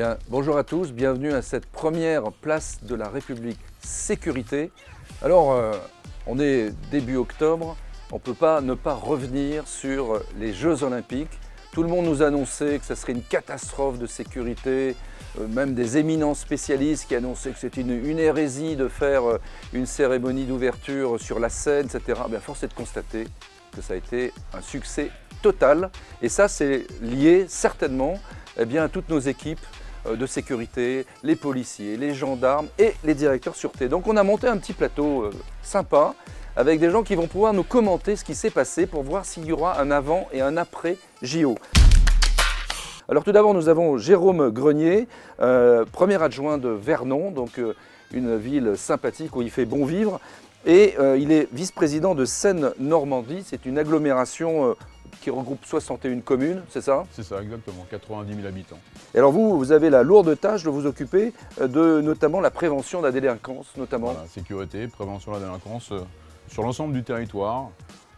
Bien, bonjour à tous, bienvenue à cette première place de la République Sécurité. Alors, on est début octobre, on ne peut pas ne pas revenir sur les Jeux Olympiques. Tout le monde nous annonçait que ça serait une catastrophe de sécurité, même des éminents spécialistes qui annonçaient que c'était une hérésie de faire une cérémonie d'ouverture sur la scène, etc. Bien, force est de constater que ça a été un succès total. Et ça, c'est lié certainement à toutes nos équipes de sécurité, les policiers, les gendarmes et les directeurs sûreté. Donc on a monté un petit plateau sympa avec des gens qui vont pouvoir nous commenter ce qui s'est passé pour voir s'il y aura un avant et un après JO. Alors tout d'abord nous avons Jérôme Grenier, premier adjoint de Vernon, donc une ville sympathique où il fait bon vivre. Et il est vice-président de Seine-Normandie, c'est une agglomération qui regroupe 61 communes, c'est ça? C'est ça, exactement, 90 000 habitants. Et alors vous avez la lourde tâche de vous occuper de notamment la prévention de la délinquance, notamment. Voilà, sécurité, prévention de la délinquance sur l'ensemble du territoire,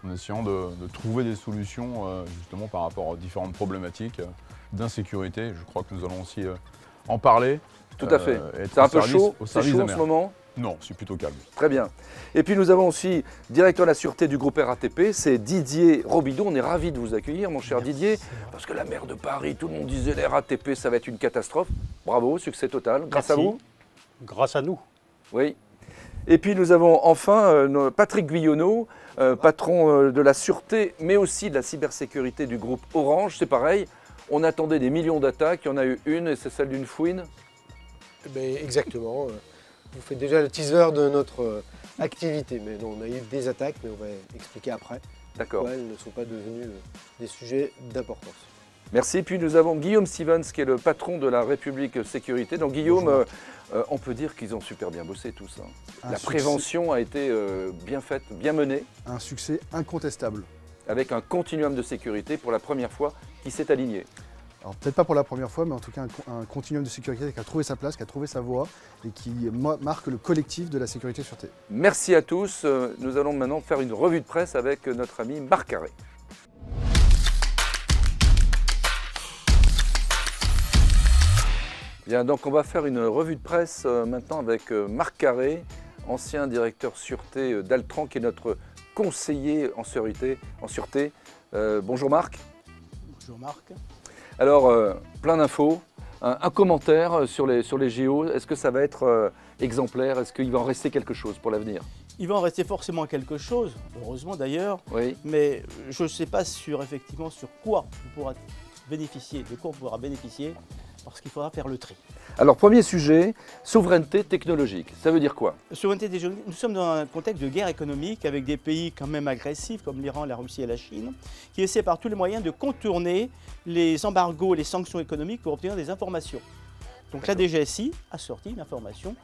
en essayant de trouver des solutions justement par rapport aux différentes problématiques d'insécurité. Je crois que nous allons aussi en parler. Tout à fait. C'est un peu chaud, c'est chaud en ce moment? Non, c'est plutôt calme. Très bien. Et puis nous avons aussi directeur de la sûreté du groupe RATP, c'est Didier Robidoux. On est ravis de vous accueillir, mon cher Didier, parce que la maire de Paris, tout le monde disait la RATP, ça va être une catastrophe. Bravo, succès total. Grâce à vous. Grâce à nous. Oui. Et puis nous avons enfin Patrick Guyonneau, patron de la sûreté, mais aussi de la cybersécurité du groupe Orange. C'est pareil, on attendait des millions d'attaques, il y en a eu une et c'est celle d'une fouine. Exactement. Vous faites déjà le teaser de notre activité, mais non, on a eu des attaques, mais on va expliquer après. D'accord. Elles ne sont pas devenues des sujets d'importance. Merci. Puis nous avons Guillaume Stevens, qui est le patron de la République Sécurité. Donc Guillaume, on peut dire qu'ils ont super bien bossé tous. La prévention a été bien faite, bien menée. Un succès incontestable. Avec un continuum de sécurité pour la première fois qui s'est aligné. Alors peut-être pas pour la première fois, mais en tout cas un continuum de sécurité qui a trouvé sa place, qui a trouvé sa voie et qui marque le collectif de la sécurité-sûreté. Merci à tous. Nous allons maintenant faire une revue de presse avec notre ami Marc Carré. Bien, donc on va faire une revue de presse maintenant avec Marc Carré, ancien directeur sûreté d'Altran, qui est notre conseiller en sûreté. Bonjour Marc. Bonjour Marc. Alors, plein d'infos, un commentaire sur les JO. Est-ce que ça va être exemplaire? Est-ce qu'il va en rester quelque chose pour l'avenir? Il va en rester forcément quelque chose, heureusement d'ailleurs, oui. Mais je ne sais pas effectivement sur quoi on pourra bénéficier, de quoi on pourra bénéficier, parce qu'il faudra faire le tri. Alors, premier sujet, souveraineté technologique. Ça veut dire quoi? Souveraineté technologique, nous sommes dans un contexte de guerre économique avec des pays quand même agressifs comme l'Iran, la Russie et la Chine, qui essaient par tous les moyens de contourner les embargos, les sanctions économiques pour obtenir des informations. Donc la DGSI a sorti une information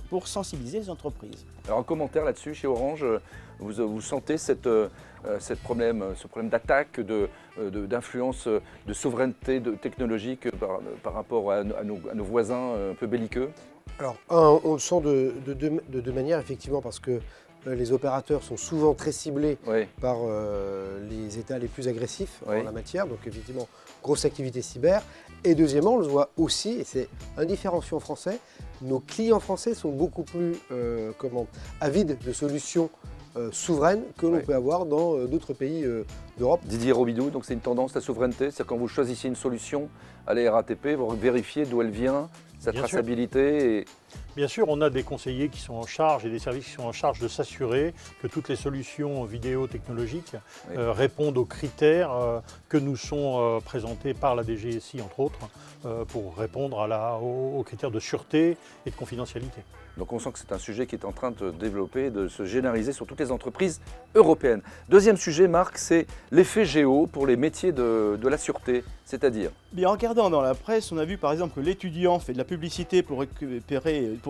pour sensibiliser les entreprises. Alors un commentaire là-dessus, chez Orange, vous sentez ce problème d'attaque, d'influence, de souveraineté technologique par rapport à nos voisins un peu belliqueux? Alors, on le sent de deux manières, effectivement, parce que les opérateurs sont souvent très ciblés par les États les plus agressifs en la matière, donc effectivement, grosse activité cyber. Et deuxièmement, on le voit aussi, et c'est un différenciant français, nos clients français sont beaucoup plus avides de solutions souveraines que l'on peut avoir dans d'autres pays d'Europe. Didier Robidoux, donc c'est une tendance, la souveraineté, c'est quand vous choisissez une solution à la RATP, vous vérifiez d'où elle vient, sa traçabilité. Bien sûr, on a des conseillers qui sont en charge et des services qui sont en charge de s'assurer que toutes les solutions vidéo technologiques répondent aux critères que nous sont présentés par la DGSI, entre autres, pour répondre aux critères de sûreté et de confidentialité. Donc on sent que c'est un sujet qui est en train de développer, de se généraliser sur toutes les entreprises européennes. Deuxième sujet, Marc, c'est l'effet géo pour les métiers de la sûreté, c'est-à-dire? Bien, en regardant dans la presse, on a vu par exemple que l'étudiant fait de la publicité pour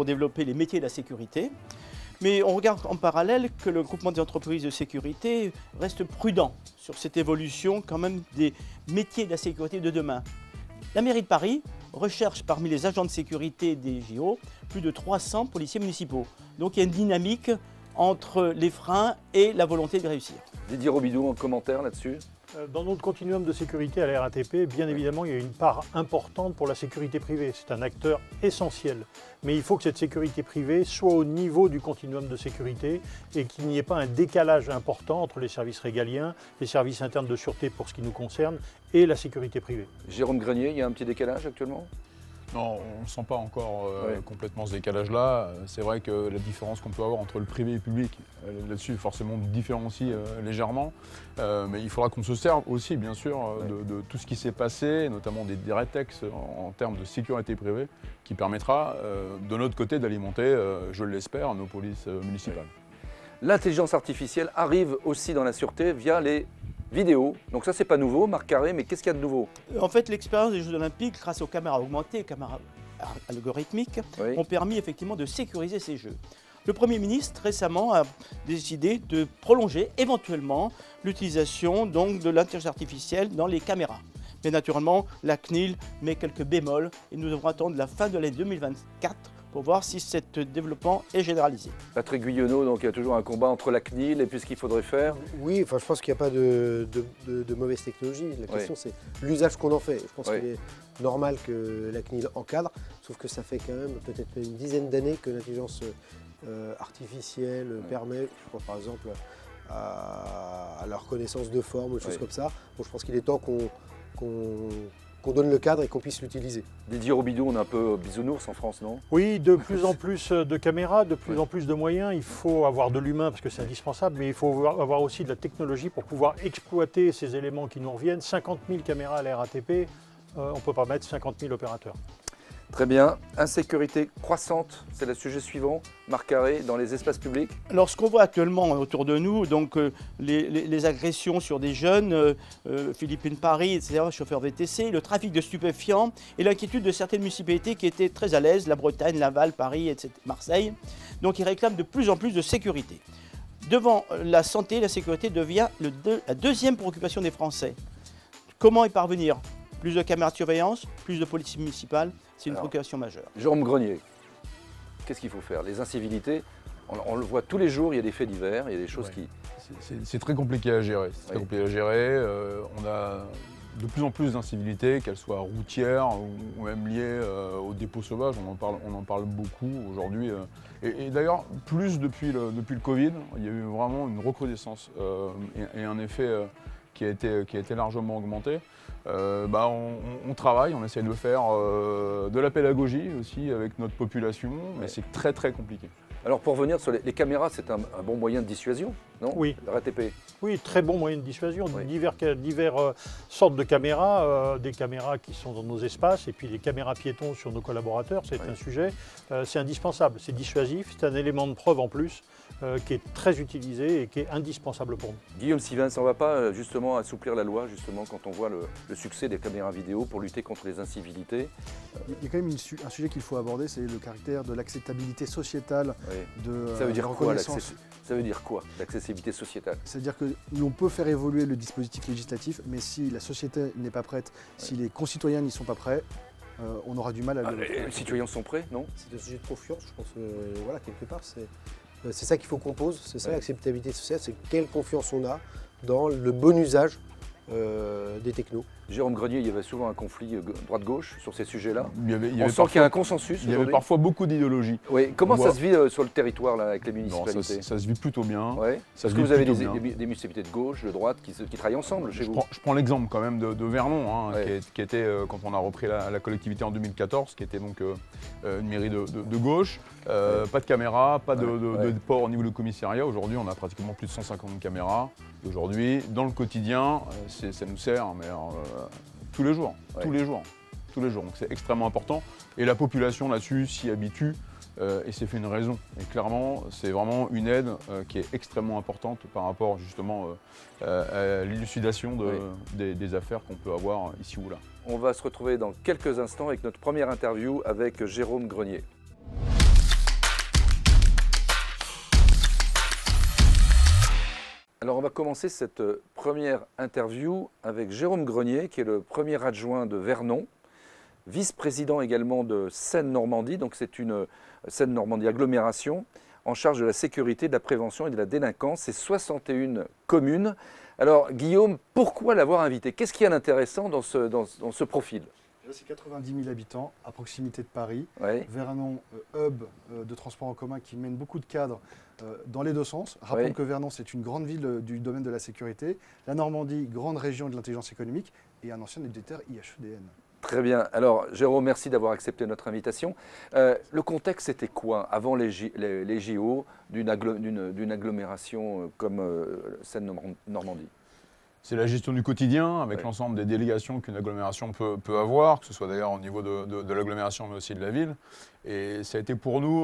développer les métiers de la sécurité. Mais on regarde en parallèle que le groupement des entreprises de sécurité reste prudent sur cette évolution quand même des métiers de la sécurité de demain. La mairie de Paris recherche parmi les agents de sécurité des JO plus de 300 policiers municipaux. Donc il y a une dynamique entre les freins et la volonté de réussir. Didier Robidoux, en commentaire là-dessus? Dans notre continuum de sécurité à la RATP, bien évidemment, il y a une part importante pour la sécurité privée. C'est un acteur essentiel. Mais il faut que cette sécurité privée soit au niveau du continuum de sécurité et qu'il n'y ait pas un décalage important entre les services régaliens, les services internes de sûreté pour ce qui nous concerne et la sécurité privée. Jérôme Grenier, il y a un petit décalage actuellement? Non, on ne sent pas encore complètement ce décalage-là. C'est vrai que la différence qu'on peut avoir entre le privé et le public, là-dessus, forcément, différencie légèrement. Mais il faudra qu'on se serve aussi, bien sûr, de tout ce qui s'est passé, notamment des rétextes en termes de sécurité privée, qui permettra, de notre côté, d'alimenter, je l'espère, nos polices municipales. L'intelligence artificielle arrive aussi dans la sûreté via les vidéos. Donc ça, c'est pas nouveau, Marc Carré, mais qu'est-ce qu'il y a de nouveau? En fait, l'expérience des Jeux Olympiques, grâce aux caméras augmentées, caméras algorithmiques, ont permis effectivement de sécuriser ces Jeux. Le Premier ministre, récemment, a décidé de prolonger éventuellement l'utilisation de l'intelligence artificielle dans les caméras. Mais naturellement, la CNIL met quelques bémols et nous devrons attendre la fin de l'année 2024 pour voir si ce développement est généralisé. Patrick Guyonneau, donc il y a toujours un combat entre la CNIL et puis ce qu'il faudrait faire. Oui, enfin, je pense qu'il n'y a pas de mauvaise technologie. La question, c'est l'usage qu'on en fait. Je pense qu'il est normal que la CNIL encadre, sauf que ça fait quand même peut-être une dizaine d'années que l'intelligence artificielle permet, je pense par exemple à la reconnaissance de forme ou des choses comme ça. Bon, je pense qu'il est temps qu'on donne le cadre et qu'on puisse l'utiliser. Didier Robidoux, on est un peu bisounours en France, non? Oui, de plus en plus de caméras, de plus en plus de moyens. Il faut avoir de l'humain parce que c'est indispensable, mais il faut avoir aussi de la technologie pour pouvoir exploiter ces éléments qui nous reviennent. 50 000 caméras à la RATP, on ne peut pas mettre 50 000 opérateurs. Très bien. Insécurité croissante, c'est le sujet suivant. Marc Carré, dans les espaces publics. Alors, ce qu'on voit actuellement autour de nous, donc les agressions sur des jeunes, Philippine Paris, etc., chauffeurs VTC, le trafic de stupéfiants et l'inquiétude de certaines municipalités qui étaient très à l'aise, la Bretagne, Laval, Paris, etc., Marseille. Donc, ils réclament de plus en plus de sécurité. Devant la santé, la sécurité devient la deuxième préoccupation des Français. Comment y parvenir? Plus de caméras de surveillance, plus de police municipale, c'est une préoccupation majeure. Jérôme Grenier, qu'est-ce qu'il faut faire? Les incivilités, on le voit tous les jours, il y a des faits divers, il y a des choses qui... C'est très compliqué à gérer. C'est très compliqué à gérer. On a de plus en plus d'incivilités, qu'elles soient routières ou même liées aux dépôts sauvages. On en parle beaucoup aujourd'hui. Et d'ailleurs, plus depuis le Covid, il y a eu vraiment une recrudescence et un effet qui a été largement augmenté. On travaille, on essaie de faire de la pédagogie aussi avec notre population, mais c'est très très compliqué. Alors pour revenir sur les caméras, c'est un bon moyen de dissuasion, non? Oui. La RATP. Oui, très bon moyen de dissuasion. Divers sortes de caméras, des caméras qui sont dans nos espaces et puis les caméras piétons sur nos collaborateurs, c'est un sujet, c'est indispensable, c'est dissuasif, c'est un élément de preuve en plus qui est très utilisé et qui est indispensable pour nous. Guillaume Sivens, on ne va pas justement assouplir la loi justement quand on voit le succès des caméras vidéo pour lutter contre les incivilités? Il y a quand même un sujet qu'il faut aborder, c'est le caractère de l'acceptabilité sociétale de ça veut dire quoi, ça veut dire quoi, l'accessibilité sociétale? C'est-à-dire que l'on peut faire évoluer le dispositif législatif, mais si la société n'est pas prête, si les concitoyens n'y sont pas prêts, on aura du mal à les citoyens sont prêts, non? C'est un sujet de confiance, je pense, voilà, quelque part, c'est ça qu'il faut qu'on pose, c'est ça l'acceptabilité sociale, c'est quelle confiance on a dans le bon usage des technos. Jérôme Grenier, il y avait souvent un conflit droite-gauche sur ces sujets-là. On sent qu'il y a un consensus. Il y avait parfois beaucoup d'idéologie. Oui. Comment ça se vit sur le territoire là, avec les municipalités? Ça se vit plutôt bien. Est-ce que vous avez des municipalités de gauche, de droite qui travaillent ensemble chez vous? Je prends l'exemple quand même de Vernon, qui était, quand on a repris la collectivité en 2014, qui était donc une mairie de gauche. Pas de caméras, pas de port au niveau du commissariat. Aujourd'hui, on a pratiquement plus de 150 caméras. Et aujourd'hui, dans le quotidien, ça nous sert, mais tous les jours, tous les jours. Donc c'est extrêmement important. Et la population là-dessus s'y habitue et c'est fait une raison. Et clairement, c'est vraiment une aide qui est extrêmement importante par rapport justement à l'élucidation des affaires qu'on peut avoir ici ou là. On va se retrouver dans quelques instants avec notre première interview avec Jérôme Grenier. Alors on va commencer cette première interview avec Jérôme Grenier, qui est le premier adjoint de Vernon, vice-président également de Seine-Normandie, donc c'est une Seine-Normandie agglomération. en charge de la sécurité, de la prévention et de la délinquance. C'est 61 communes. Alors Guillaume, pourquoi l'avoir invité? Qu'est-ce qu'il y a d'intéressant dans ce profil? C'est 90 000 habitants à proximité de Paris, oui. Vernon, hub de transport en commun qui mène beaucoup de cadres dans les deux sens. Rappelons oui. que Vernon, c'est une grande ville du domaine de la sécurité, la Normandie, grande région de l'intelligence économique et un ancien éditeur IHEDN. Très bien. Alors Jérôme, merci d'avoir accepté notre invitation. Le contexte, c'était quoi avant les JO d'une agglomération comme Seine-Normandie? C'est la gestion du quotidien avec l'ensemble des délégations qu'une agglomération peut avoir, que ce soit d'ailleurs au niveau de l'agglomération mais aussi de la ville. Et ça a été pour nous,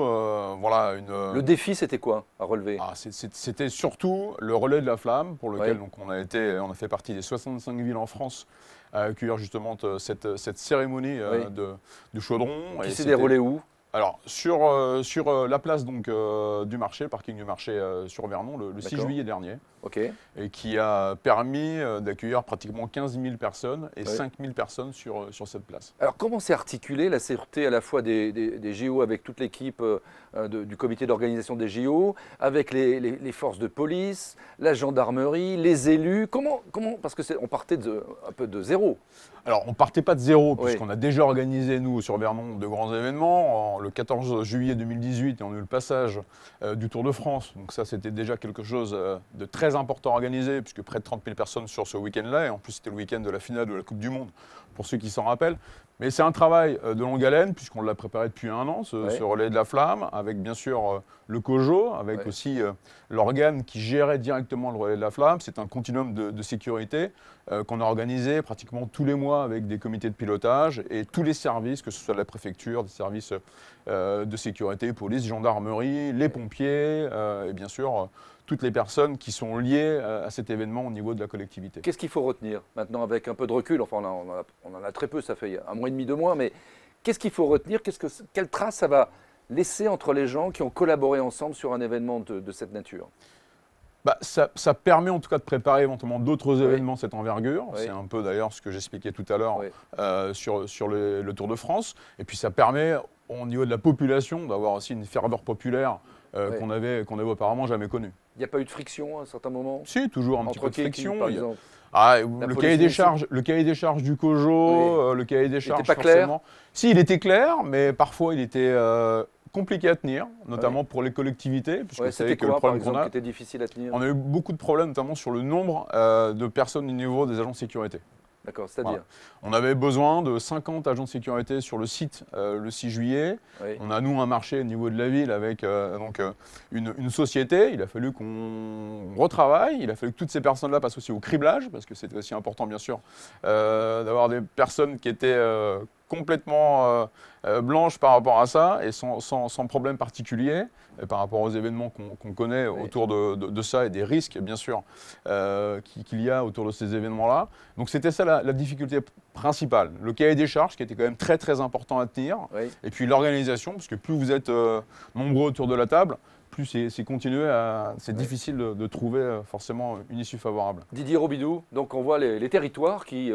voilà, Le défi, c'était quoi à relever? C'était surtout le relais de la flamme pour lequel donc, on a fait partie des 65 villes en France à accueillir justement cette cérémonie du chaudron. Qui s'est déroulée où? Alors, sur la place donc, du marché, le parking du marché sur Vernon, le 6 juillet dernier, et qui a permis d'accueillir pratiquement 15 000 personnes et 5 000 personnes sur cette place. Alors, comment s'est articulée la sûreté à la fois des JO avec toute l'équipe du comité d'organisation des JO, avec les forces de police, la gendarmerie, les élus? Comment parce qu'on partait un peu de zéro. Alors, on ne partait pas de zéro, puisqu'on a déjà organisé, nous, sur Vernon, de grands événements. Le 14 juillet 2018, on a eu le passage du Tour de France. Donc ça, c'était déjà quelque chose de très important à organiser, puisque près de 30 000 personnes sur ce week-end-là. Et en plus, c'était le week-end de la finale de la Coupe du Monde, pour ceux qui s'en rappellent. Mais c'est un travail de longue haleine, puisqu'on l'a préparé depuis un an, ce relais de la flamme, avec bien sûr le COJO, avec aussi l'organe qui gérait directement le relais de la flamme. C'est un continuum de sécurité qu'on a organisé pratiquement tous les mois avec des comités de pilotage et tous les services, que ce soit la préfecture, des services de sécurité, police, gendarmerie, les pompiers et bien sûr toutes les personnes qui sont liées à cet événement au niveau de la collectivité. Qu'est-ce qu'il faut retenir maintenant avec un peu de recul? Enfin, on en a très peu, ça fait 1 mois et demi, 2 mois, mais qu'est-ce qu'il faut retenir? Quelle trace ça va laisser entre les gens qui ont collaboré ensemble sur un événement de cette nature? Ça permet en tout cas de préparer éventuellement d'autres événements de cette envergure. C'est un peu d'ailleurs ce que j'expliquais tout à l'heure sur le Tour de France. Et puis ça permet au niveau de la population d'avoir aussi une ferveur populaire qu'on avait auparavant jamais connue. Il n'y a pas eu de friction à un certain moment? Si, toujours un petit peu de friction. Par exemple. Le cahier des charges du COJO, le cahier des charges, il n'était pas clair. Si, il était clair, mais parfois il était compliqué à tenir, notamment pour les collectivités. C'était quoi, par exemple, qui était difficile à tenir? On a eu beaucoup de problèmes, notamment sur le nombre de personnes au niveau des agents de sécurité. D'accord, c'est-à-dire On avait besoin de 50 agents de sécurité sur le site le 6 juillet. On a, nous, un marché au niveau de la ville avec une société. Il a fallu qu'on retravaille. Il a fallu que toutes ces personnes-là passent aussi au criblage, parce que c'était aussi important, bien sûr, d'avoir des personnes qui étaient complètement blanches par rapport à ça et sans problème particulier par rapport aux événements qu'on connaît autour de ça et des risques, bien sûr, qu'il y a autour de ces événements-là. Donc c'était ça la difficulté principale. Le cahier des charges qui était quand même très très important à tenir. Et puis l'organisation, parce que plus vous êtes nombreux autour de la table, plus c'est difficile de trouver forcément une issue favorable. Didier Robidoux, donc on voit les territoires qui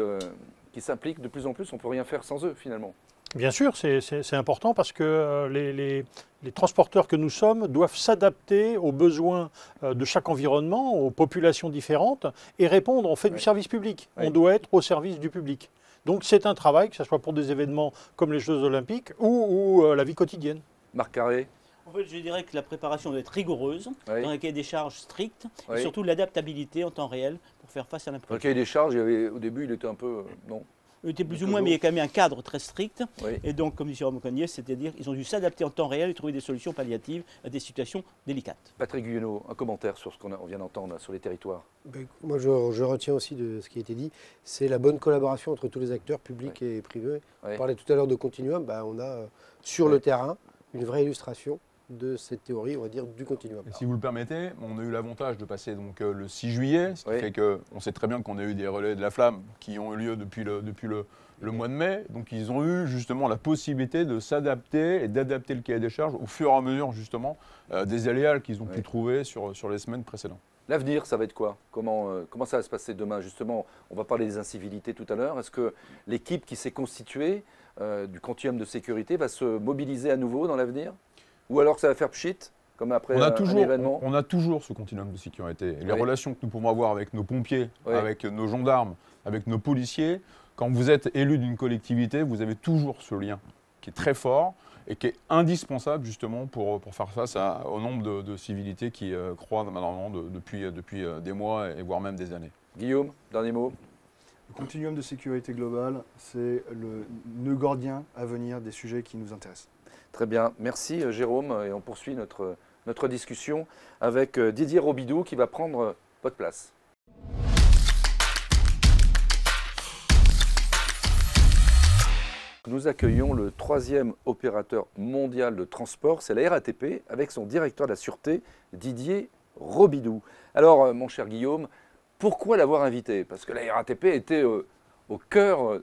s'impliquent de plus en plus, on ne peut rien faire sans eux finalement. Bien sûr, c'est important parce que les transporteurs que nous sommes doivent s'adapter aux besoins de chaque environnement, aux populations différentes et répondre. On fait du service public, on doit être au service du public. Donc c'est un travail, que ce soit pour des événements comme les Jeux Olympiques ou la vie quotidienne. Marc Carré. En fait, je dirais que la préparation doit être rigoureuse, dans un cahier des charges strict, et surtout l'adaptabilité en temps réel pour faire face à l'imprévu. Le cahier des charges, au début, il était un peu... non. Il était plus ou moins, mais il y a quand même un cadre très strict. Et donc, comme dit Jérôme Cognier, c'est-à-dire qu'ils ont dû s'adapter en temps réel et trouver des solutions palliatives à des situations délicates. Patrick Guyeno, un commentaire sur ce qu'on vient d'entendre sur les territoires. Moi, je retiens aussi de ce qui a été dit, c'est la bonne collaboration entre tous les acteurs publics et privés. On parlait tout à l'heure de continuum, on a sur le terrain une vraie illustration de cette théorie, on va dire, du continuum. Et si vous le permettez, on a eu l'avantage de passer donc, le 6 juillet, ce qui fait qu'on sait très bien qu'on a eu des relais de la flamme qui ont eu lieu depuis le mois de mai. Donc ils ont eu justement la possibilité de s'adapter et d'adapter le cahier des charges au fur et à mesure justement des aléas qu'ils ont pu trouver sur les semaines précédentes. L'avenir, ça va être quoi? Comment ça va se passer demain? Justement, on va parler des incivilités tout à l'heure. Est-ce que l'équipe qui s'est constituée du continuum de sécurité va se mobiliser à nouveau dans l'avenir? Ou alors que ça va faire pchit? comme après on a un événement? On a toujours ce continuum de sécurité. Et les Oui. relations que nous pouvons avoir avec nos pompiers, Oui. avec nos gendarmes, avec nos policiers, quand vous êtes élu d'une collectivité, vous avez toujours ce lien qui est très fort et qui est indispensable justement pour faire face au nombre de civilités qui croît maintenant depuis des mois et voire même des années. Guillaume, dernier mot. Le continuum de sécurité globale, c'est le nœud gordien à venir des sujets qui nous intéressent. Très bien, merci Jérôme. Et on poursuit notre discussion avec Didier Robidoux qui va prendre votre place. Nous accueillons le 3e opérateur mondial de transport, c'est la RATP, avec son directeur de la sûreté, Didier Robidoux. Alors, mon cher Guillaume, pourquoi l'avoir invité? Parce que la RATP était au cœur...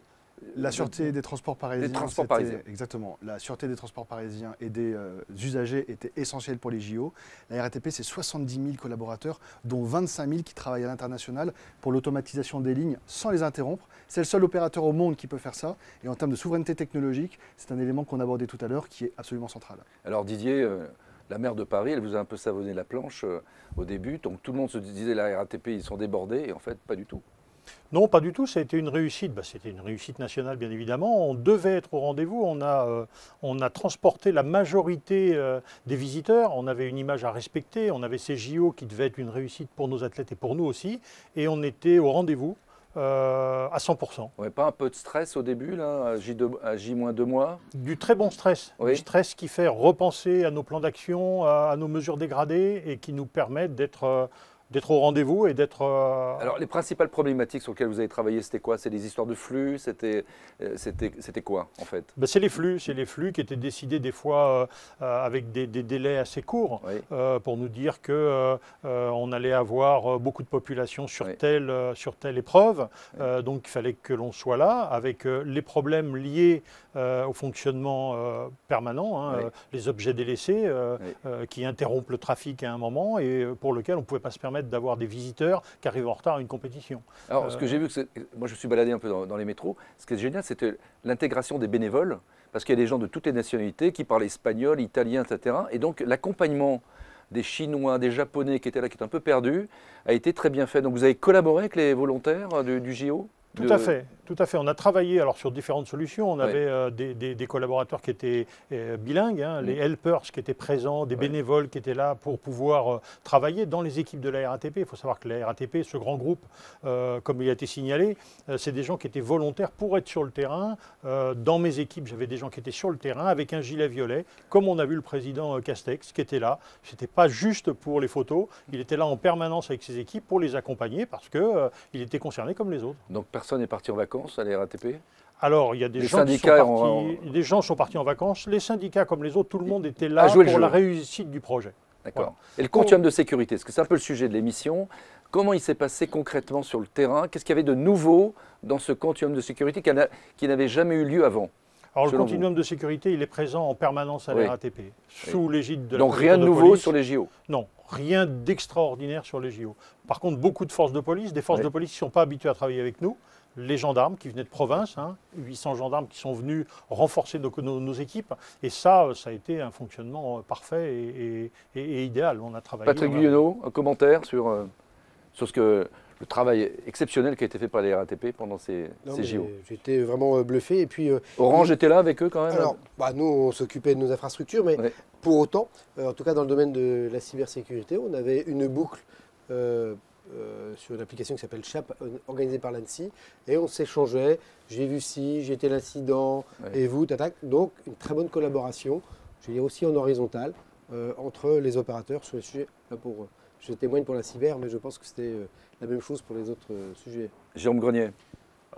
La sûreté des transports parisiens. Des transports parisiens. Exactement. La sûreté des transports parisiens et des usagers était essentielle pour les JO. La RATP, c'est 70 000 collaborateurs, dont 25 000 qui travaillent à l'international pour l'automatisation des lignes sans les interrompre. C'est le seul opérateur au monde qui peut faire ça. Et en termes de souveraineté technologique, c'est un élément qu'on abordait tout à l'heure qui est absolument central. Alors Didier, la maire de Paris, elle vous a un peu savonné la planche au début. Donc tout le monde se disait la RATP, ils sont débordés. Et en fait, pas du tout. Non, pas du tout. Ça a été une réussite. C'était une réussite nationale, bien évidemment. On devait être au rendez-vous. On a transporté la majorité des visiteurs. On avait une image à respecter. On avait ces JO qui devaient être une réussite pour nos athlètes et pour nous aussi. Et on était au rendez-vous à 100%. Ouais, pas un peu de stress au début, là, à J-2 mois? Du très bon stress. Oui. Du stress qui fait repenser à nos plans d'action, à nos mesures dégradées et qui nous permettent d'être au rendez-vous et d'être... Alors, les principales problématiques sur lesquelles vous avez travaillé, c'était quoi? C'est des histoires de flux? C'était quoi, en fait? C'est les flux qui étaient décidés des fois avec des délais assez courts, Oui. pour nous dire qu'on allait avoir beaucoup de population sur, Oui. telle épreuve. Oui. Donc, il fallait que l'on soit là, avec les problèmes liés au fonctionnement permanent, hein, Oui. les objets délaissés Oui. qui interrompent le trafic à un moment et pour lequel on ne pouvait pas se permettre d'avoir des visiteurs qui arrivent en retard à une compétition. Alors, ce que j'ai vu, moi je suis baladé un peu dans les métros, ce qui est génial, c'était l'intégration des bénévoles, parce qu'il y a des gens de toutes les nationalités qui parlent espagnol, italien, etc. Et donc l'accompagnement des Chinois, des Japonais qui étaient là, qui étaient un peu perdus, a été très bien fait. Donc vous avez collaboré avec les volontaires du JO? Tout à fait, tout à fait. On a travaillé alors sur différentes solutions. On Ouais. avait des collaborateurs qui étaient bilingues, hein, les helpers qui étaient présents, des bénévoles qui étaient là pour pouvoir travailler dans les équipes de la RATP. Il faut savoir que la RATP, ce grand groupe, comme il a été signalé, c'est des gens qui étaient volontaires pour être sur le terrain. Dans mes équipes, j'avais des gens qui étaient sur le terrain avec un gilet violet, comme on a vu le président Castex qui était là. Ce n'était pas juste pour les photos, il était là en permanence avec ses équipes pour les accompagner parce qu'il était concerné comme les autres. Donc personne n'est parti en vacances à la RATP? Alors, il y a des Les gens qui sont syndicats partis, des gens sont partis en vacances. Les syndicats, comme les autres, tout le monde était là A joué le pour jeu. la réussite du projet. D'accord. Voilà. Et le continuum de sécurité, parce que c'est un peu le sujet de l'émission, comment il s'est passé concrètement sur le terrain? Qu'est-ce qu'il y avait de nouveau dans ce continuum de sécurité qui n'avait jamais eu lieu avant? Alors, le Selon continuum de sécurité, il est présent en permanence à Oui. la RATP, sous l'égide de la Donc préfecture rien de de nouveau police. sur les JO? Non, rien d'extraordinaire sur les JO. Par contre, beaucoup de forces de police, des forces Oui. de police qui ne sont pas habituées à travailler avec nous. Les gendarmes qui venaient de province, 800 gendarmes qui sont venus renforcer nos équipes. Et ça a été un fonctionnement parfait et idéal. On a travaillé. Patrick Guyonneau, un commentaire sur le travail exceptionnel qui a été fait par les RATP pendant ces JO? J'étais vraiment bluffé. Et puis, Orange était là avec eux quand même? alors, nous, on s'occupait de nos infrastructures, mais Ouais. pour autant, en tout cas dans le domaine de la cybersécurité, on avait une boucle sur une application qui s'appelle CHAP, organisée par l'ANSSI, et on s'échangeait. J'ai vu ci, j'ai été l'incident, Ouais. et vous, tatac. Donc, une très bonne collaboration, je vais dire aussi en horizontal, entre les opérateurs sur les sujets. Là, je témoigne pour la cyber, mais je pense que c'était la même chose pour les autres sujets. Jérôme Grenier.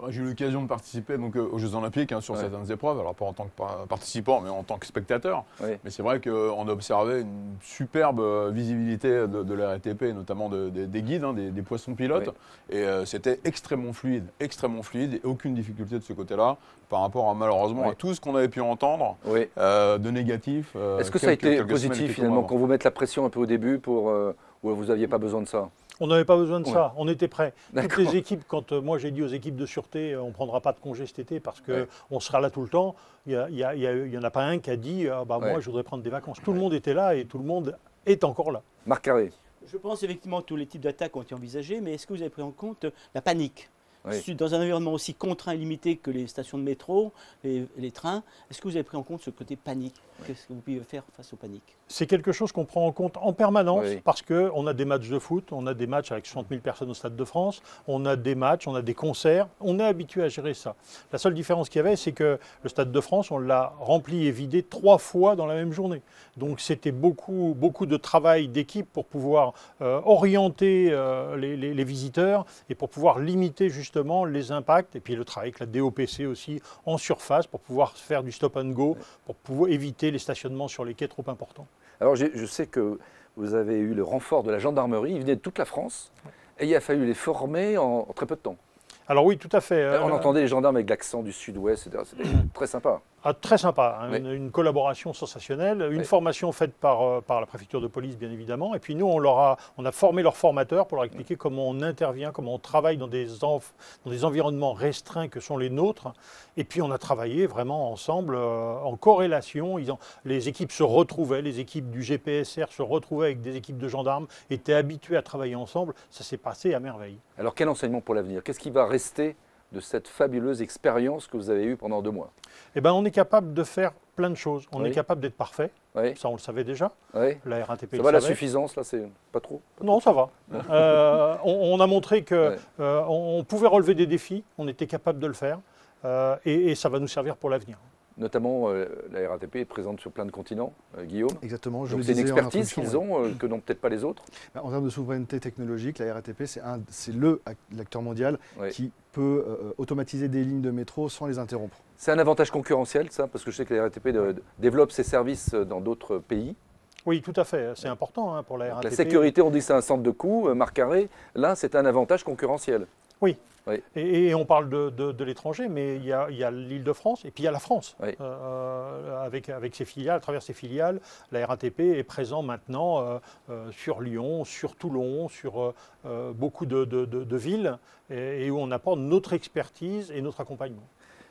J'ai eu l'occasion de participer donc, aux Jeux Olympiques sur Ouais. certaines épreuves, alors pas en tant que participant, mais en tant que spectateur. Oui. Mais c'est vrai qu'on a observé une superbe visibilité de la RATP, notamment des guides, des poissons pilotes. Oui. Et c'était extrêmement fluide, et aucune difficulté de ce côté-là par rapport à, malheureusement, Oui. à tout ce qu'on avait pu entendre Oui. de négatif. Est-ce que ça a été quelques semaines, positif quelques finalement, mois avant. qu'on vous mette la pression un peu au début où vous n'aviez pas besoin de ça? On n'avait pas besoin de Ouais. ça, on était prêts. Toutes D'accord. les équipes, quand moi j'ai dit aux équipes de sûreté, on ne prendra pas de congé cet été parce qu'on sera là tout le temps, il n'y en a pas un qui a dit Ouais. moi je voudrais prendre des vacances. Tout le monde était là et tout le monde est encore là. Marc Carré. Je pense effectivement que tous les types d'attaques ont été envisagés, mais est-ce que vous avez pris en compte la panique? Oui. Dans un environnement aussi contraint et limité que les stations de métro, les trains, est-ce que vous avez pris en compte ce côté panique? Qu'est-ce que vous pouvez faire face aux paniques? C'est quelque chose qu'on prend en compte en permanence oui. parce qu'on a des matchs de foot, on a des matchs avec 60 000 personnes au Stade de France, on a des matchs, on a des concerts, on est habitué à gérer ça. La seule différence qu'il y avait, c'est que le Stade de France, on l'a rempli et vidé 3 fois dans la même journée. Donc c'était beaucoup de travail d'équipe pour pouvoir orienter les visiteurs et pour pouvoir limiter justement les impacts, et puis le travail avec la DOPC aussi en surface pour pouvoir faire du stop and go, pour pouvoir éviter les stationnements sur les quais trop importants. Alors je sais que vous avez eu le renfort de la gendarmerie, ils venaient de toute la France, et il a fallu les former en très peu de temps. Alors oui, tout à fait. On entendait les gendarmes avec l'accent du sud-ouest, c'était très sympa. Ah, très sympa, hein, Oui. une collaboration sensationnelle, une Oui. formation faite par la préfecture de police bien évidemment, et puis nous on a formé leurs formateurs pour leur expliquer comment on intervient, comment on travaille dans des environnements restreints que sont les nôtres, et puis on a travaillé vraiment ensemble en corrélation, les équipes se retrouvaient, les équipes du GPSR se retrouvaient avec des équipes de gendarmes, étaient habituées à travailler ensemble, ça s'est passé à merveille. Alors quel enseignement pour l'avenir? Qu'est-ce qui va rester de cette fabuleuse expérience que vous avez eue pendant 2 mois? Eh ben, on est capable de faire plein de choses. On Oui. est capable d'être parfait. Oui. Ça, on le savait déjà. Oui. La RATP Ça le va la savait. suffisance là, c'est pas trop? Non, ça va. On a montré que on pouvait relever des défis. On était capable de le faire. Et ça va nous servir pour l'avenir. Notamment, la RATP est présente sur plein de continents, Guillaume. Exactement. Donc c'est une expertise qu'ils ont que n'ont peut-être pas les autres. En termes de souveraineté technologique, la RATP, c'est l'acteur mondial qui peut automatiser des lignes de métro sans les interrompre. C'est un avantage concurrentiel, ça, parce que je sais que la RATP développe ses services dans d'autres pays. Oui, tout à fait. C'est important hein, pour la RATP. La sécurité, on dit que c'est un centre de coût. Marc Carré, là, c'est un avantage concurrentiel. Oui. Oui. Et on parle de l'étranger, mais il y a l'Île-de-France et puis il y a la France. Oui. Avec ses filiales, à travers ses filiales, la RATP est présent maintenant sur Lyon, sur Toulon, sur beaucoup de villes et où on apporte notre expertise et notre accompagnement.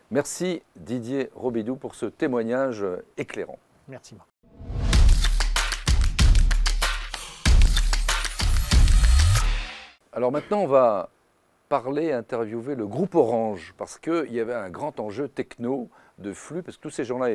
Merci Didier Robidoux pour ce témoignage éclairant. Merci Marc. Alors maintenant, on va interviewer le groupe Orange, parce qu'il y avait un grand enjeu techno de flux, parce que tous ces gens-là,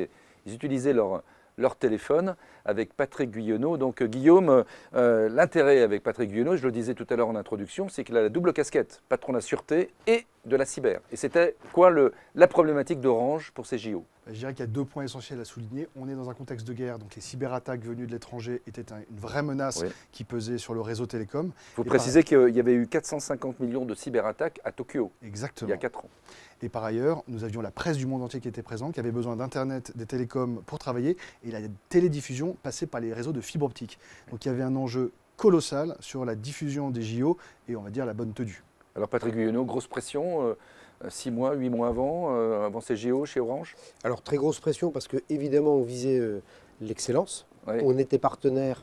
ils utilisaient leur téléphone avec Patrick Guyonneau. Donc Guillaume, l'intérêt avec Patrick Guyonneau, je le disais tout à l'heure en introduction, c'est qu'il a la double casquette, patron de la sûreté et de la cyber. Et c'était quoi la problématique d'Orange pour ces JO? Je dirais qu'il y a 2 points essentiels à souligner. On est dans un contexte de guerre, donc les cyberattaques venues de l'étranger étaient une vraie menace qui pesait sur le réseau télécom. Il faut préciser qu'il y avait eu 450 millions de cyberattaques à Tokyo. Exactement. Il y a 4 ans. Et par ailleurs, nous avions la presse du monde entier qui était présente, qui avait besoin d'Internet, des télécoms pour travailler, et la télédiffusion passait par les réseaux de fibre optique. Donc il y avait un enjeu colossal sur la diffusion des JO et on va dire la bonne tenue. Alors Patrick Guyonneau, grosse pression 6 mois, 8 mois avant ces JO chez Orange? Alors très grosse pression parce que évidemment on visait l'excellence. Oui. On était partenaire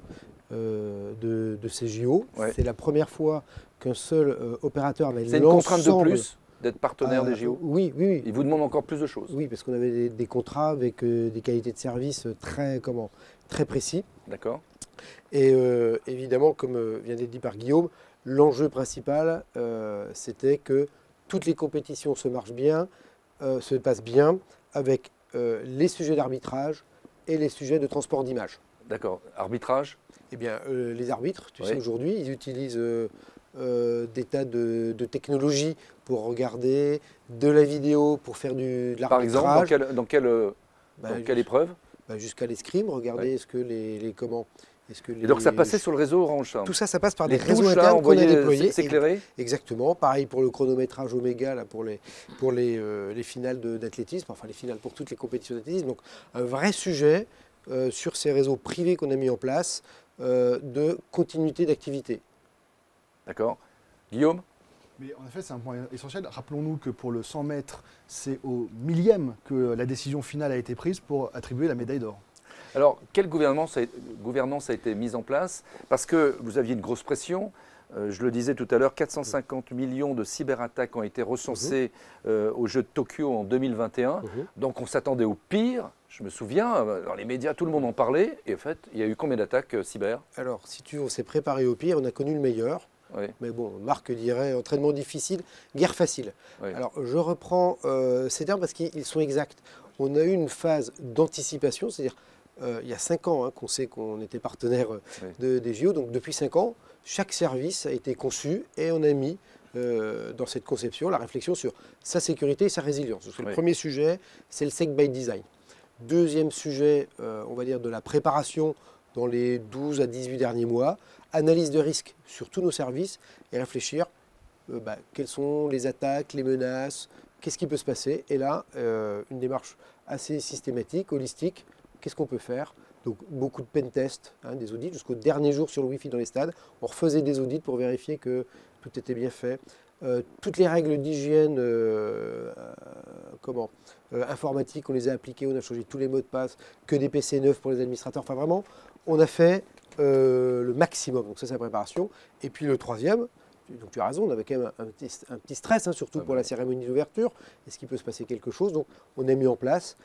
de ces JO. Oui. C'est la première fois qu'un seul opérateur avait l'ensemble. C'est une contrainte de plus d'être partenaire des JO? Oui. Il vous demande encore plus de choses? Oui, parce qu'on avait des contrats avec des qualités de service très précis. D'accord. Et évidemment, comme vient d'être dit par Guillaume, l'enjeu principal, c'était que toutes les compétitions se passent bien avec les sujets d'arbitrage et les sujets de transport d'images. D'accord. Arbitrage? Eh bien, les arbitres, tu sais, aujourd'hui, ils utilisent des tas de technologies pour regarder, de la vidéo pour faire de l'arbitrage. Par exemple, dans quelle épreuve? Jusqu'à l'escrime, regarder est-ce que Et donc ça passait sur le réseau Orange, ça? Tout ça, ça passe par des les réseaux touches, internes qu'on a déployés. S'éclairer? Exactement. Pareil pour le chronométrage Oméga, là, pour les finales d'athlétisme, enfin les finales pour toutes les compétitions d'athlétisme. Donc un vrai sujet sur ces réseaux privés qu'on a mis en place de continuité d'activité. D'accord. Guillaume? Mais en effet, c'est un point essentiel. Rappelons-nous que pour le 100 mètres, c'est au millième que la décision finale a été prise pour attribuer la médaille d'or. Alors, quelle gouvernance a été mise en place? Parce que vous aviez une grosse pression. Je le disais tout à l'heure, 450 millions de cyberattaques ont été recensées aux Jeux de Tokyo en 2021. Donc on s'attendait au pire. Je me souviens, dans les médias, tout le monde en parlait. Et en fait, il y a eu combien d'attaques cyber? Alors, si tu veux, on s'est préparé au pire, on a connu le meilleur. Oui. Mais bon, Marc dirait entraînement difficile, guerre facile. Oui. Alors, je reprends ces termes parce qu'ils sont exacts. On a eu une phase d'anticipation, c'est-à-dire il y a 5 ans qu'on sait qu'on était partenaire des JO. Donc, depuis 5 ans, chaque service a été conçu et on a mis dans cette conception la réflexion sur sa sécurité et sa résilience. Donc, le premier sujet, c'est le Sec by Design. Deuxième sujet, on va dire de la préparation dans les 12 à 18 derniers mois, analyse de risque sur tous nos services et réfléchir quelles sont les attaques, les menaces, qu'est-ce qui peut se passer. Et là, une démarche assez systématique, holistique, qu'est-ce qu'on peut faire? Donc beaucoup de pen tests, des audits, jusqu'au dernier jour sur le Wi-Fi dans les stades. On refaisait des audits pour vérifier que tout était bien fait. Toutes les règles d'hygiène informatique, on les a appliquées, on a changé tous les mots de passe, que des PC neufs pour les administrateurs. Enfin vraiment, on a fait le maximum. Donc ça, c'est la préparation. Et puis le troisième, donc tu as raison, on avait quand même un petit stress, surtout pour la cérémonie d'ouverture. Est-ce qu'il peut se passer quelque chose? Donc on a mis en place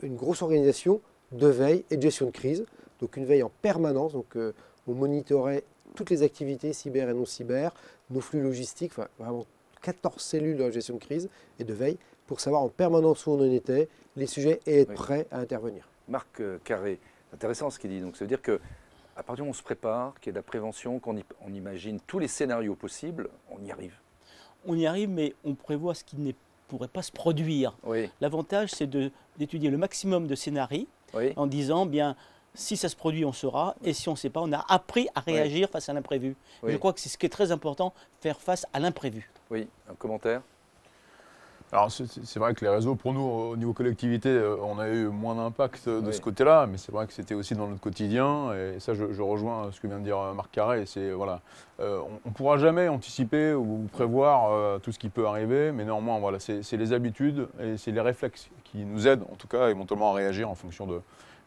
une grosse organisation de veille et de gestion de crise. Donc une veille en permanence. Donc on monitorait toutes les activités cyber et non cyber, nos flux logistiques, enfin vraiment 14 cellules de la gestion de crise et de veille pour savoir en permanence où on en était, les sujets et être prêt à intervenir. Marc Carré, c'est intéressant ce qu'il dit. Donc ça veut dire que à partir du moment où on se prépare, qu'il y a de la prévention, qu'on imagine tous les scénarios possibles, on y arrive. On y arrive, mais on prévoit ce qui ne pourrait pas se produire. Oui. L'avantage, c'est d'étudier le maximum de scénarios en disant, bien, si ça se produit, on saura, et si on ne sait pas, on a appris à réagir face à l'imprévu. Je crois que c'est ce qui est très important, faire face à l'imprévu. Oui, un commentaire? Alors c'est vrai que les réseaux, pour nous, au niveau collectivité, on a eu moins d'impact de ce côté-là, mais c'est vrai que c'était aussi dans notre quotidien, et ça je rejoins ce que vient de dire Marc Carré, c'est voilà, on ne pourra jamais anticiper ou prévoir tout ce qui peut arriver, mais néanmoins voilà, c'est les habitudes et c'est les réflexes qui nous aident en tout cas éventuellement à réagir en fonction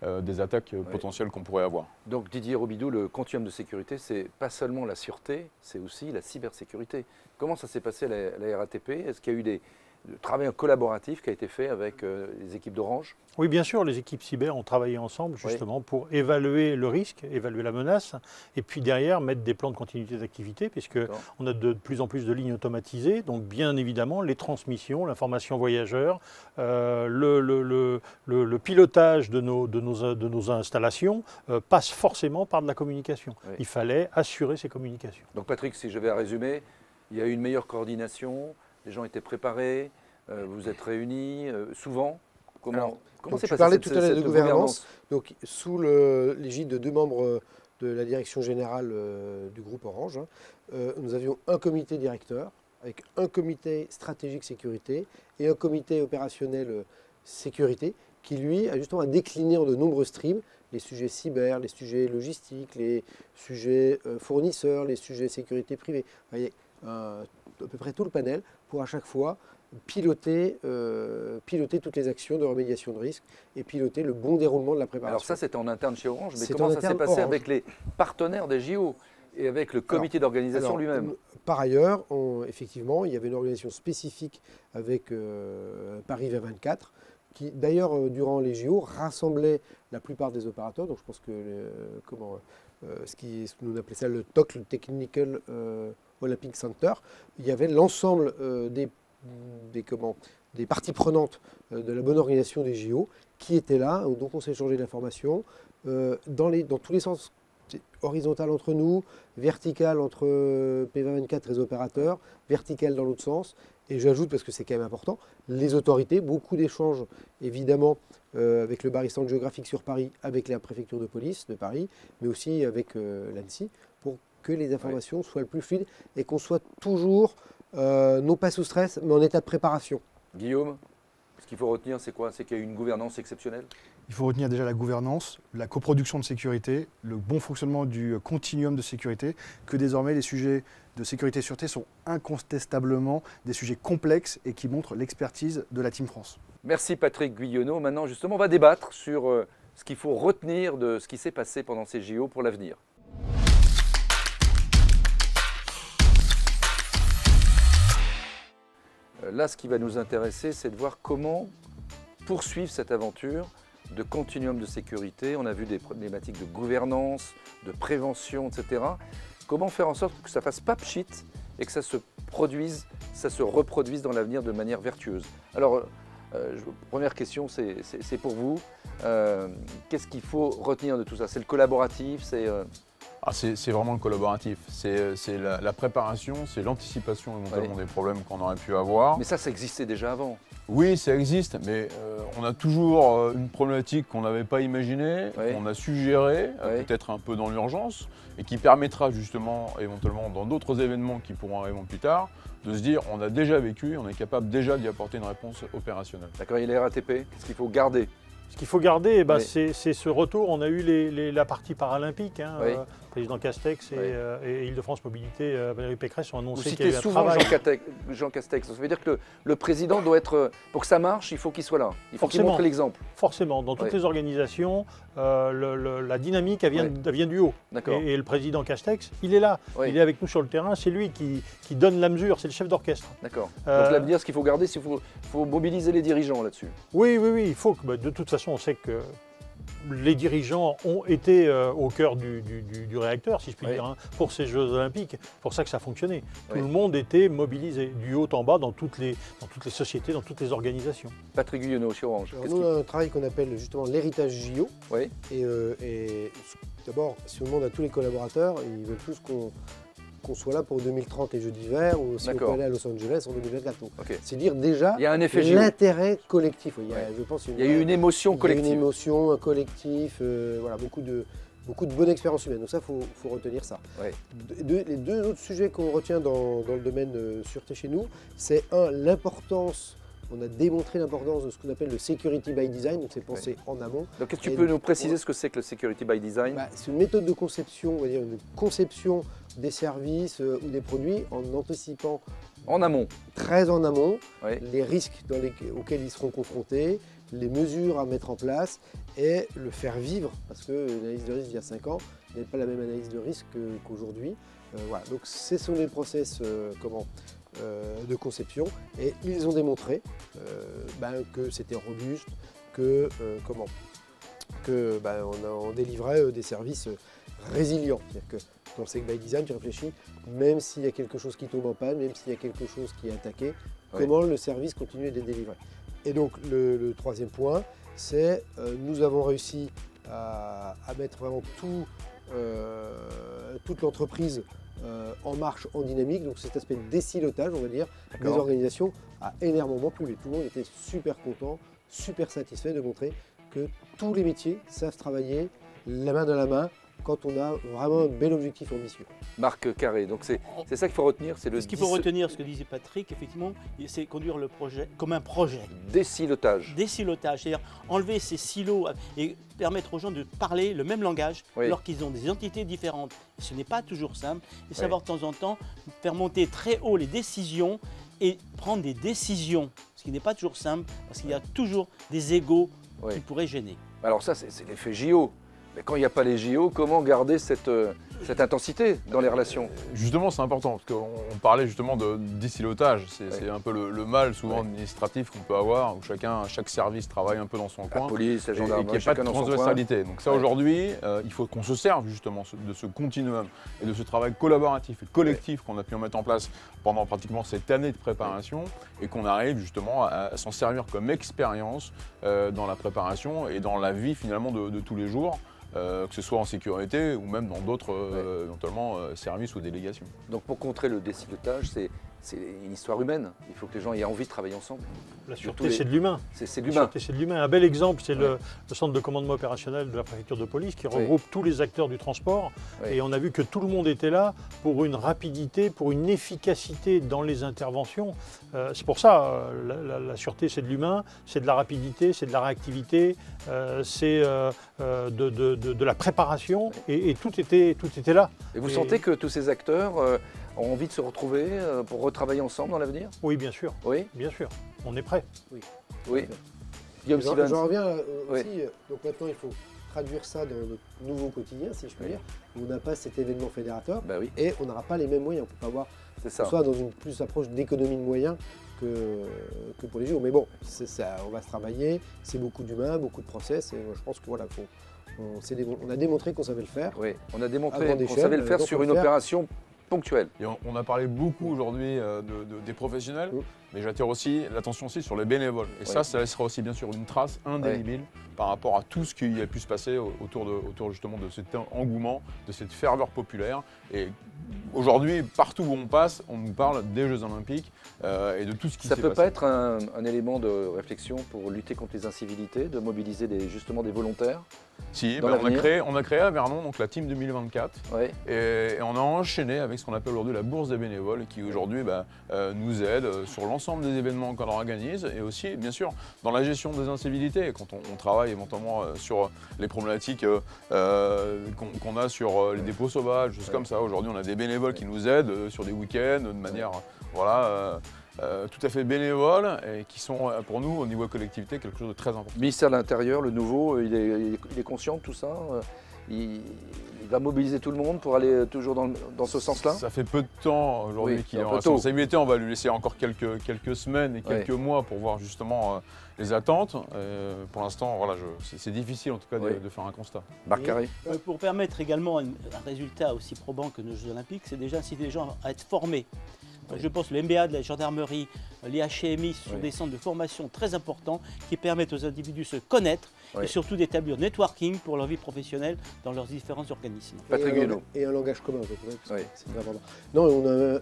des attaques potentielles qu'on pourrait avoir. Donc Didier Robidoux, le continuum de sécurité, c'est pas seulement la sûreté, c'est aussi la cybersécurité. Comment ça s'est passé à la RATP? Est-ce qu'il y a eu le travail collaboratif qui a été fait avec les équipes d'Orange? Oui, bien sûr, les équipes cyber ont travaillé ensemble justement pour évaluer le risque, évaluer la menace, et puis derrière mettre des plans de continuité d'activité, puisqu'on a de plus en plus de lignes automatisées, donc bien évidemment les transmissions, l'information voyageur, le pilotage de nos installations passe forcément par de la communication. Il fallait assurer ces communications. Donc Patrick, si je vais résumer, il y a eu une meilleure coordination, les gens étaient préparés, vous êtes réunis souvent. Comment s'est passé? Tu parlais tout à l'heure de gouvernance. Donc, sous l'égide de 2 membres de la direction générale du groupe Orange, nous avions un comité directeur avec un comité stratégique sécurité et un comité opérationnel sécurité qui, lui, a justement décliné en de nombreux streams les sujets cyber, les sujets logistiques, les sujets fournisseurs, les sujets sécurité privée. Vous voyez, à peu près tout le panel pour à chaque fois piloter toutes les actions de remédiation de risque et piloter le bon déroulement de la préparation. Alors ça, c'était en interne chez Orange, mais comment ça s'est passé avec les partenaires des JO et avec le comité d'organisation lui-même? Par ailleurs, effectivement, il y avait une organisation spécifique avec Paris 2024 qui, d'ailleurs, durant les JO, rassemblait la plupart des opérateurs. Donc je pense que nous appelait ça le TOC, le Technical Olympic Center. Il y avait l'ensemble des parties prenantes de la bonne organisation des JO qui étaient là, donc on s'est échangé d'informations dans tous les sens, horizontal entre nous, vertical entre P2024 et les opérateurs, vertical dans l'autre sens. Et j'ajoute, parce que c'est quand même important, les autorités, beaucoup d'échanges évidemment avec le Barristan géographique sur Paris, avec la préfecture de police de Paris, mais aussi avec l'ANSSI, pour que les informations soient le plus fluides et qu'on soit toujours, non pas sous stress, mais en état de préparation. Guillaume, ce qu'il faut retenir, c'est quoi? C'est qu'il y a eu une gouvernance exceptionnelle? Il faut retenir déjà la gouvernance, la coproduction de sécurité, le bon fonctionnement du continuum de sécurité, que désormais les sujets de sécurité et sûreté sont incontestablement des sujets complexes et qui montrent l'expertise de la Team France. Merci Patrick Guyonneau. Maintenant, justement, on va débattre sur ce qu'il faut retenir de ce qui s'est passé pendant ces JO pour l'avenir. Là, ce qui va nous intéresser, c'est de voir comment poursuivre cette aventure de continuum de sécurité, on a vu des problématiques de gouvernance, de prévention, etc. Comment faire en sorte que ça ne fasse pas pchit et que ça se reproduise dans l'avenir de manière vertueuse? Alors, première question, c'est pour vous. Qu'est-ce qu'il faut retenir de tout ça? C'est le collaboratif, c'est vraiment le collaboratif. C'est la préparation, c'est l'anticipation éventuellement des problèmes qu'on aurait pu avoir. Mais ça existait déjà avant. Oui, ça existe, mais on a toujours une problématique qu'on n'avait pas imaginée, qu'on a su gérer, peut-être un peu dans l'urgence, et qui permettra justement, éventuellement, dans d'autres événements qui pourront arriver plus tard, de se dire on a déjà vécu, on est capable déjà d'y apporter une réponse opérationnelle. D'accord, et les RATP, qu'est-ce qu'il faut garder? Ce qu'il faut garder, c'est ce retour. On a eu la partie paralympique. Président Castex et Île-de-France Mobilité, Valérie Pécresse ont annoncé qu'il y avait un souvent travail. Jean Castex. Ça veut dire que le président doit être, pour que ça marche, il faut qu'il soit là. Il faut qu'il montre l'exemple. Forcément. Dans toutes les organisations, la dynamique, elle vient du haut. Et le président Castex, il est là. Il est avec nous sur le terrain. C'est lui qui donne la mesure. C'est le chef d'orchestre. D'accord. Donc l'avenir, ce qu'il faut garder, c'est qu'il faut mobiliser les dirigeants là-dessus. Oui. Il faut que, de toute façon, on sait que les dirigeants ont été au cœur du réacteur, si je puis dire, pour ces Jeux Olympiques. C'est pour ça que ça a fonctionné. Tout le monde était mobilisé, du haut en bas, dans toutes les sociétés, dans toutes les organisations. Patrick Guyonneau, chez Orange. Nous, on a un travail qu'on appelle justement l'héritage JO. Et d'abord, si on demande à tous les collaborateurs, ils veulent tous qu'on soit là pour 2030 les Jeux d'hiver ou si on peut aller à Los Angeles en 2024. C'est dire déjà l'intérêt collectif. Il y a eu une émotion collective. Il y a eu une émotion, un collectif, beaucoup de bonne expérience humaine. Donc ça, il faut retenir ça. Les deux autres sujets qu'on retient dans le domaine sûreté chez nous, c'est l'importance. On a démontré l'importance de ce qu'on appelle le security by design, donc c'est penser en amont. Donc est-ce que tu peux nous préciser ce que c'est que le security by design? C'est une méthode de conception, on va dire une conception des services ou des produits en anticipant en amont, très en amont, les risques auxquels ils seront confrontés, les mesures à mettre en place et le faire vivre, parce que l'analyse de risque il y a 5 ans n'est pas la même analyse de risque qu'aujourd'hui. Donc ce sont des process de conception et ils ont démontré que c'était robuste, on délivrait des services résilients. C'est-à-dire que dans le Sec by Design, tu réfléchis, même s'il y a quelque chose qui tombe en panne, même s'il y a quelque chose qui est attaqué, comment le service continue d'être délivré. Et donc le troisième point, c'est nous avons réussi à mettre vraiment toute l'entreprise en marche, en dynamique. Donc cet aspect de désilotage, on va dire, des organisations a énormément plu. Tout le monde était super content, super satisfait de montrer que tous les métiers savent travailler la main dans la main quand on a vraiment un bel objectif ambitieux. Marc Carré, donc c'est ça qu'il faut retenir. Ce qu'il faut retenir, ce que disait Patrick, effectivement, c'est conduire le projet comme un projet. Désilotage. Désilotage, c'est-à-dire enlever ces silos et permettre aux gens de parler le même langage alors qu'ils ont des entités différentes. Et ce n'est pas toujours simple. Et savoir de temps en temps faire monter très haut les décisions et prendre des décisions, ce qui n'est pas toujours simple parce qu'il y a toujours des égos qui pourraient gêner. Alors ça, c'est l'effet JO. Mais quand il n'y a pas les JO, comment garder cette intensité dans les relations? Justement, c'est important, parce qu'on parlait justement de désilotage. C'est un peu le mal souvent administratif qu'on peut avoir, où chaque service travaille un peu dans son coin. La police, la gendarmerie, et qu'il n'y a pas de transversalité. Donc ça, aujourd'hui, il faut qu'on se serve justement de ce continuum et de ce travail collaboratif et collectif qu'on a pu mettre en place pendant pratiquement cette année de préparation et qu'on arrive justement à s'en servir comme expérience dans la préparation et dans la vie finalement de tous les jours. Que ce soit en sécurité ou même dans d'autres services ou délégations. Donc pour contrer le désilotage, c'est une histoire humaine. Il faut que les gens aient envie de travailler ensemble. La sûreté, c'est de l'humain. C'est de l'humain. C'est de l'humain. Un bel exemple, c'est le centre de commandement opérationnel de la préfecture de police qui regroupe tous les acteurs du transport. Et on a vu que tout le monde était là pour une rapidité, pour une efficacité dans les interventions. C'est pour ça, la sûreté, c'est de l'humain, c'est de la rapidité, c'est de la réactivité, c'est de la préparation. Et tout était là. Et vous sentez que tous ces acteurs ont envie de se retrouver pour retravailler ensemble dans l'avenir? Oui, bien sûr. Oui, bien sûr. On est prêt. Oui. J'en reviens aussi. Donc maintenant, il faut traduire ça dans notre nouveau quotidien, si je peux dire. On n'a pas cet événement fédérateur et on n'aura pas les mêmes moyens. On ne peut pas avoir, soit dans une plus approche d'économie de moyens que pour les JO. Mais bon, on va se travailler, c'est beaucoup d'humains, beaucoup de process, et je pense que voilà, on a démontré qu'on savait le faire. Oui, on a démontré qu'on savait le faire sur une opération ponctuelle. Et on a parlé beaucoup aujourd'hui des professionnels, mais j'attire aussi l'attention aussi sur les bénévoles. Et ça laissera aussi bien sûr une trace indélébile par rapport à tout ce qui a pu se passer autour justement de cet engouement, de cette ferveur populaire. Et aujourd'hui, partout où on passe, on nous parle des Jeux Olympiques et de tout ce qui s'est passé. Ça peut pas être un élément de réflexion pour lutter contre les incivilités, de mobiliser justement des volontaires? Si, on a créé à Vernon donc la Team 2024 et on a enchaîné avec ce qu'on appelle aujourd'hui la bourse des bénévoles qui aujourd'hui nous aide sur l'ensemble des événements qu'on organise et aussi bien sûr dans la gestion des incivilités quand on travaille éventuellement sur les problématiques qu'on a sur les dépôts sauvages, choses comme ça. Aujourd'hui on a des bénévoles qui nous aident sur des week-ends de manière tout à fait bénévoles et qui sont pour nous au niveau collectivité quelque chose de très important. Le ministère de l'Intérieur, le nouveau, il est conscient de tout ça, il va mobiliser tout le monde pour aller toujours dans ce sens-là? Ça fait peu de temps aujourd'hui qu'il est en responsabilité, on va lui laisser encore quelques semaines et quelques mois pour voir justement les attentes. Pour l'instant, voilà, c'est difficile en tout cas de faire un constat. Marc Carré. Pour permettre également un résultat aussi probant que nos Jeux Olympiques, c'est déjà inciter les gens à être formés. Je pense que le MBA de la gendarmerie, les HMI, ce sont des centres de formation très importants qui permettent aux individus de se connaître et surtout d'établir networking pour leur vie professionnelle dans leurs différents organismes. Patrick Guénaud. Et un langage commun, c'est très important. Non, on a,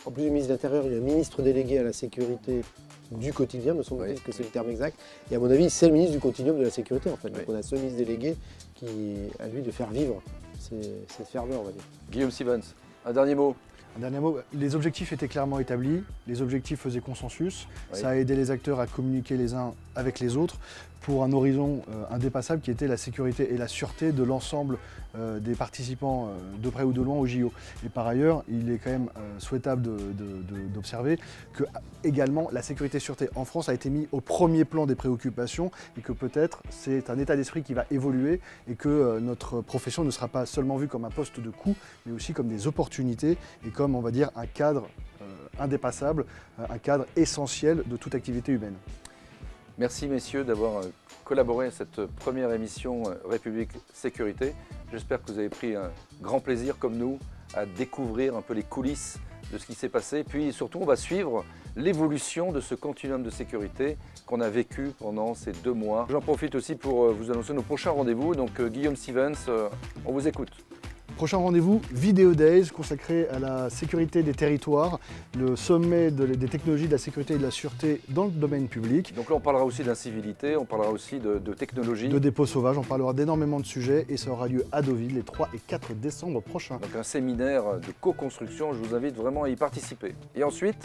en plus du ministre de l'Intérieur, il y a un ministre délégué à la sécurité du quotidien, me semble-t-il que c'est le terme exact. Et à mon avis, c'est le ministre du continuum de la sécurité en fait. Donc on a ce ministre délégué qui, à lui, de faire vivre cette ferveur, on va dire. Guillaume Stevens, un dernier mot. Un dernier mot, les objectifs étaient clairement établis, les objectifs faisaient consensus, ça a aidé les acteurs à communiquer les uns avec les autres pour un horizon indépassable qui était la sécurité et la sûreté de l'ensemble des participants de près ou de loin au JO. Et par ailleurs, il est quand même souhaitable d'observer que également la sécurité et sûreté en France a été mise au premier plan des préoccupations et que peut-être c'est un état d'esprit qui va évoluer et que notre profession ne sera pas seulement vue comme un poste de coût, mais aussi comme des opportunités et comme, on va dire, un cadre indépassable, un cadre essentiel de toute activité humaine. Merci messieurs d'avoir collaboré à cette première émission République Sécurité. J'espère que vous avez pris un grand plaisir comme nous à découvrir un peu les coulisses de ce qui s'est passé. Puis surtout, on va suivre l'évolution de ce continuum de sécurité qu'on a vécu pendant ces 2 mois. J'en profite aussi pour vous annoncer nos prochains rendez-vous. Donc Guillaume Stevens, on vous écoute. Prochain rendez-vous, Video Days, consacré à la sécurité des territoires, le sommet des technologies de la sécurité et de la sûreté dans le domaine public. Donc là, on parlera aussi d'incivilité, on parlera aussi de technologie. De dépôts sauvages, on parlera d'énormément de sujets et ça aura lieu à Deauville les 3 et 4 décembre prochains. Donc un séminaire de co-construction, je vous invite vraiment à y participer. Et ensuite,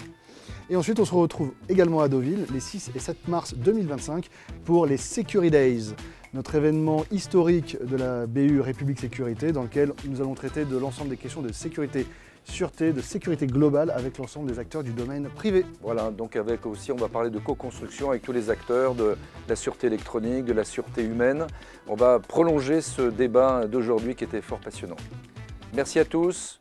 on se retrouve également à Deauville les 6 et 7 mars 2025 pour les Security Days. Notre événement historique de la BU République Sécurité dans lequel nous allons traiter de l'ensemble des questions de sécurité, sûreté, de sécurité globale avec l'ensemble des acteurs du domaine privé. Voilà, donc avec aussi, on va parler de co-construction avec tous les acteurs de la sûreté électronique, de la sûreté humaine. On va prolonger ce débat d'aujourd'hui qui était fort passionnant. Merci à tous.